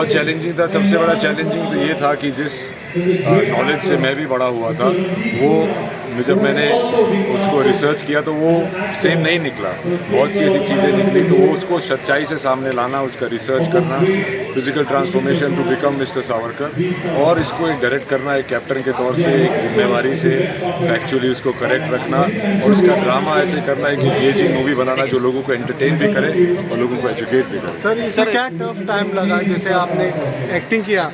बहुत चैलेंजिंग था। सबसे बड़ा चैलेंजिंग तो ये था कि जिस नॉलेज से मैं भी बड़ा हुआ था, वो जब मैंने उसको रिसर्च किया तो वो सेम नहीं निकला। बहुत सी ऐसी चीज़ें निकली, तो वो उसको सच्चाई से सामने लाना, उसका रिसर्च करना, physical transformation to become mister Savarkar, और इसको एक डायरेक्ट करना एक कैप्टन के तौर से, एक जिम्मेवारी से फैक्चुअली उसको करेक्ट रखना, और उसका ड्रामा ऐसे करना है कि एंगेजिंग मूवी बनाना जो लोगों को एंटरटेन भी करे और लोगों को एजुकेट भी करे। सर इसमें क्या टफ टाइम लगा? जैसे आपने एक्टिंग किया,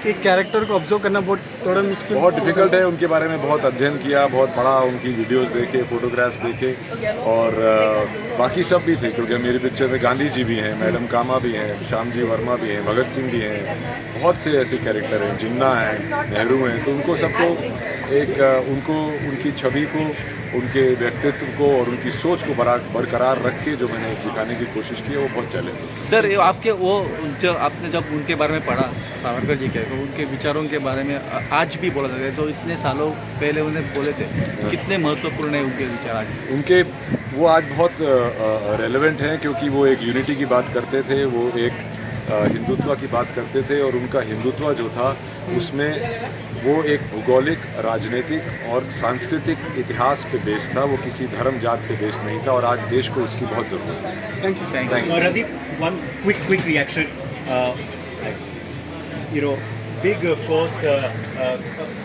एक कैरेक्टर को ऑब्जर्व करना थोड़ा मुश्किल, बहुत डिफिकल्ट है। उनके बारे में बहुत अध्ययन किया, बहुत पढ़ा, उनकी वीडियोस देखे, फोटोग्राफ्स देखे, और बाकी सब भी थे, क्योंकि मेरी पिक्चर में गांधी जी भी हैं, मैडम कामा भी हैं, श्याम जी वर्मा भी हैं, भगत सिंह भी हैं, बहुत से ऐसे कैरेक्टर हैं, जिन्ना हैं, नेहरू हैं। तो उनको सबको उनको उनकी छवि को, उनके व्यक्तित्व को और उनकी सोच को बरकरार रख के जो मैंने दिखाने की कोशिश की है, वो बहुत चैलेंज। सर आपके वो जो आपने जब उनके बारे में पढ़ा, सावरकर जी के, तो उनके विचारों के बारे में आज भी बोला जाता है, तो इतने सालों पहले उन्हें बोले थे, कितने महत्वपूर्ण है उनके विचार आज? उनके वो आज बहुत रेलेवेंट हैं, क्योंकि वो एक यूनिटी की बात करते थे, वो एक हिंदुत्व की बात करते थे, और उनका हिंदुत्व जो था उसमें वो एक भौगोलिक, राजनीतिक और सांस्कृतिक इतिहास पे बेस्ड था, वो किसी धर्म जात पे बेस्ड नहीं था, और आज देश को उसकी बहुत ज़रूरत है। Thank you. Thank you. Radip, one quick reaction. Big, of course,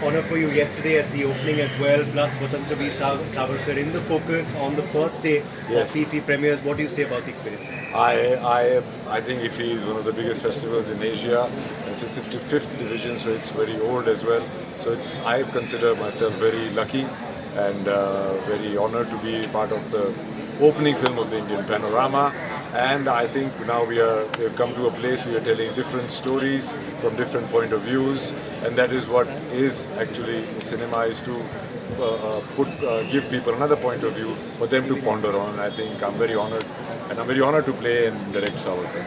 honor for you yesterday at the opening as well. Plus, Swatantra Veer Savarkar in the focus on the first day of FIFI premieres. What do you say about the experience? I think IFFI is one of the biggest festivals in Asia. It's its 55th division, so it's very old as well. So I consider myself very lucky and very honored to be part of the opening film of the Indian panorama. And I think now we've come to a place where we are telling different stories from different point of views, and that is what is actually cinema, is to give people another point of view for them to ponder on. I think I'm very honored, and I'm very honored to play and direct Savarkar.